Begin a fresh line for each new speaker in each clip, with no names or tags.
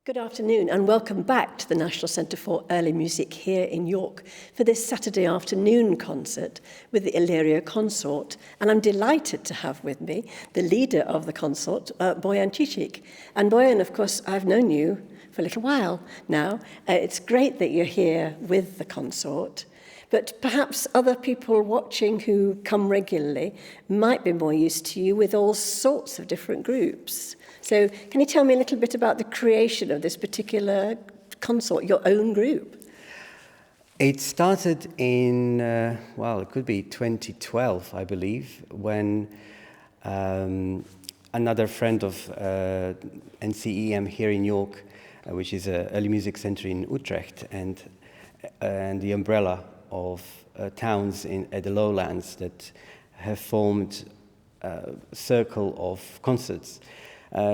Good afternoon and welcome back to the National Centre for Early Music here in York for this Saturday afternoon concert with the Illyria Consort. And I'm delighted to have with me the leader of the consort, Bojan Čičić. And Bojan, of course, I've known you for a little while now. It's great that you're here with the consort. But perhaps other people watching who come regularly might be more used to you with all sorts of different groups. So can you tell me a little bit about the creation of this particular consort, your own group?
It started in, it could be 2012, I believe, when another friend of NCEM here in York, which is an early music centre in Utrecht, and the umbrella of towns at the lowlands that have formed a circle of concerts,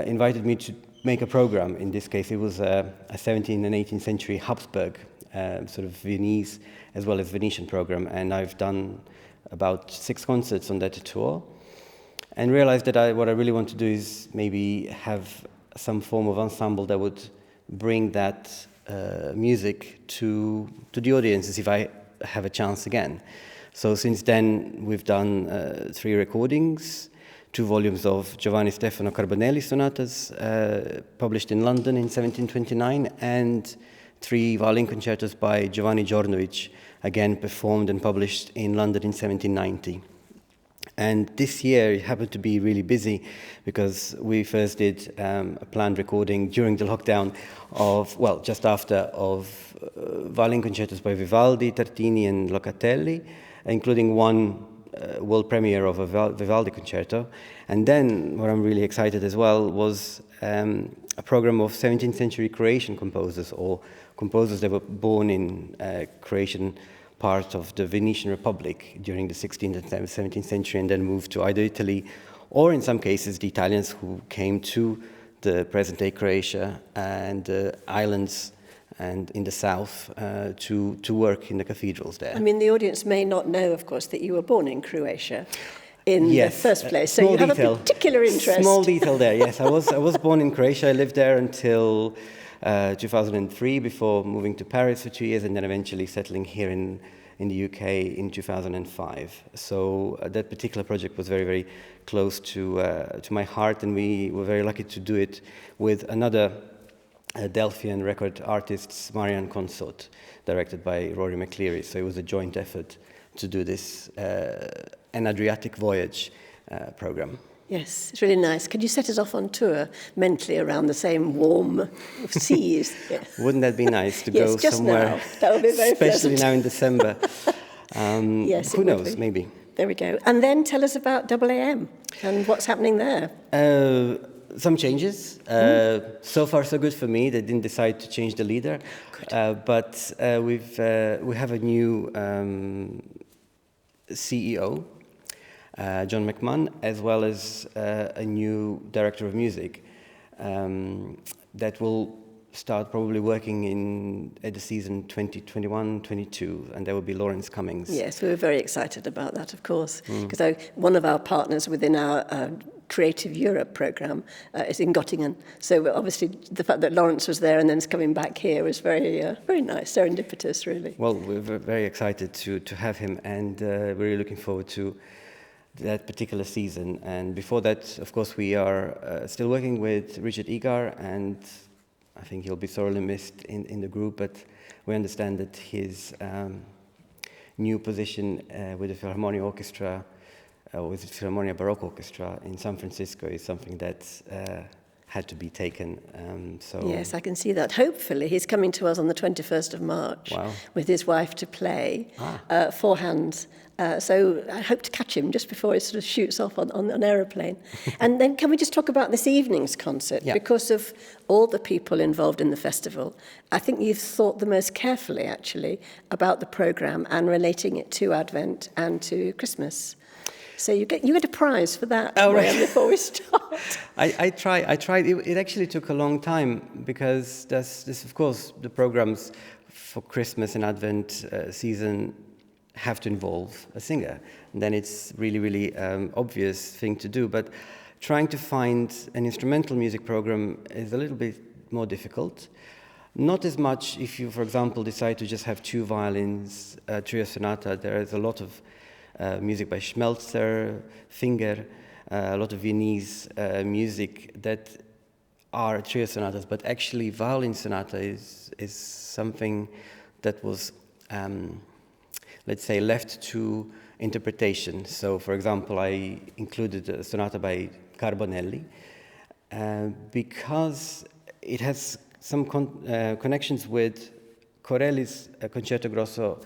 invited me to make a program. In this case, it was a 17th and 18th century Habsburg, sort of Viennese as well as Venetian program, and I've done about 6 concerts on that tour, and realized that what I really want to do is maybe have some form of ensemble that would bring that music to the audiences if I have a chance again. So since then, we've done 3 recordings, 2 volumes of Giovanni Stefano Carbonelli sonatas, published in London in 1729, and 3 violin concertos by Giovanni Djornovic, again performed and published in London in 1790. And this year it happened to be really busy because we first did a planned recording during the lockdown just after violin concertos by Vivaldi, Tartini and Locatelli, including one world premiere of a Vivaldi concerto. And then what I'm really excited as well was a program of 17th century Croatian composers, or composers that were born in Croatian part of the Venetian Republic during the 16th and 17th century and then moved to either Italy or in some cases the Italians who came to the present-day Croatia and the islands and in the south to work in the cathedrals there.
I mean, the audience may not know, of course, that you were born in Croatia in the first place, so you have a particular interest.
Small detail there, yes. I was born in Croatia. I lived there until 2003 before moving to Paris for 2 years and then eventually settling here in the UK in 2005. So that particular project was very, very close to my heart, and we were very lucky to do it with another Delphian record artist, Marian Consort, directed by Rory McCleary. So it was a joint effort to do this An Adriatic Voyage program.
Yes, it's really nice. Can you set us off on tour mentally around the same warm seas? Yes.
Wouldn't that be nice to go somewhere?
Now. That would be very
especially
pleasant.
now in December.
Yes,
who knows? Maybe.
There we go. And then tell us about AAM and what's happening there.
Some changes. So far, so good for me. They didn't decide to change the leader, but we have a new CEO. John McMahon, as well as a new director of music that will start probably working at the season 2021-22, and there will be Lawrence Cummings.
Yes, we were very excited about that, of course, because one of our partners within our Creative Europe programme is in Göttingen. So obviously the fact that Lawrence was there and then is coming back here was very nice, serendipitous, really.
Well, we're very excited to have him, and we're really looking forward to that particular season. And before that, of course, we are still working with Richard Egar, and I think he'll be sorely missed in the group, but we understand that his new position with the Philharmonia Orchestra, with the Philharmonia Baroque Orchestra in San Francisco is something that had to be taken.
Yes, I can see that. Hopefully he's coming to us on the 21st of March with his wife to play 4 hands. So I hope to catch him just before he sort of shoots off on an aeroplane. And then can we just talk about this evening's concert? Yeah. Because of all the people involved in the festival, I think you've thought the most carefully, actually, about the programme and relating it to Advent and to Christmas. So you get a prize for that before we start.
I tried. It actually took a long time because this, of course, the programs for Christmas and Advent season have to involve a singer. And then it's really obvious thing to do. But trying to find an instrumental music program is a little bit more difficult. Not as much if you, for example, decide to just have 2 violins, trio sonata. There is a lot of music by Schmelzer, Finger, a lot of Viennese music that are trio sonatas, but actually violin sonata is something that was, let's say, left to interpretation. So, for example, I included a sonata by Carbonelli because it has some connections with Corelli's Concerto Grosso,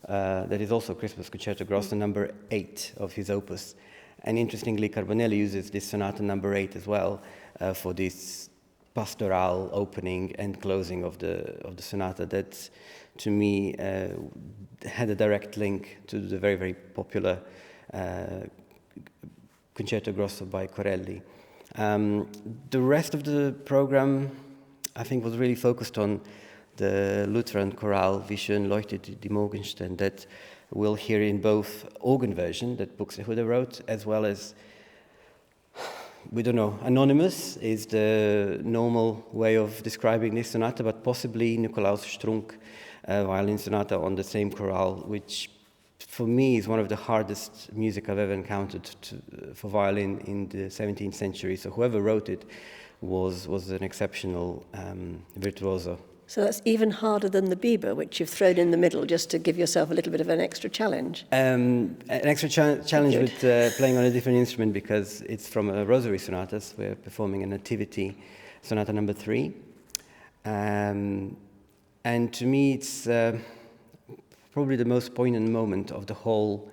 that is also Christmas Concerto Grosso number 8 of his opus. And interestingly, Carbonelli uses this sonata number 8 as well for this pastoral opening and closing of the sonata that, to me, had a direct link to the very, very popular Concerto Grosso by Corelli. The rest of the program, I think, was really focused on the Lutheran chorale Wie schön leuchtet die Morgenstern that we'll hear in both organ version that Buxtehude wrote, as well as, we don't know, anonymous is the normal way of describing this sonata, but possibly Nikolaus Strunk violin sonata on the same chorale, which for me is one of the hardest music I've ever encountered for violin in the 17th century. So whoever wrote it was an exceptional virtuoso.
So that's even harder than the Biber, which you've thrown in the middle just to give yourself a little bit of an extra challenge.
An extra challenge with playing on a different instrument, because it's from a Rosary Sonatas. We're performing a Nativity Sonata number 3. And to me, it's probably the most poignant moment of the whole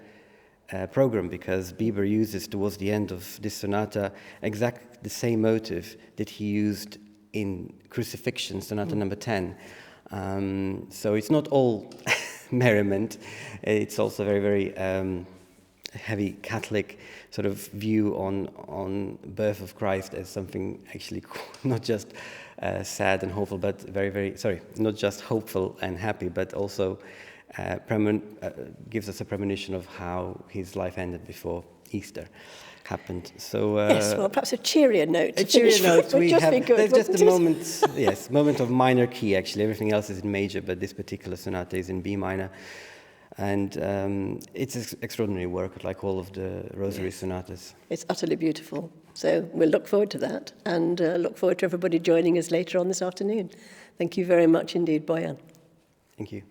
program, because Biber uses towards the end of this sonata exactly the same motive that he used in Crucifixion, Sonata number 10. So it's not all merriment. It's also very, very heavy Catholic sort of view on birth of Christ as something actually not just sad and hopeful, but not just hopeful and happy, but also gives us a premonition of how his life ended before Easter happened. So
yes, well, perhaps a cheerier note.
A cheerier note.
We have.
There's just a moment, moment of minor key. Actually, everything else is in major, but this particular sonata is in B minor, and it's extraordinary work, like all of the Rosary sonatas.
It's utterly beautiful. So we'll look forward to that, and look forward to everybody joining us later on this afternoon. Thank you very much indeed, Bojan.
Thank you.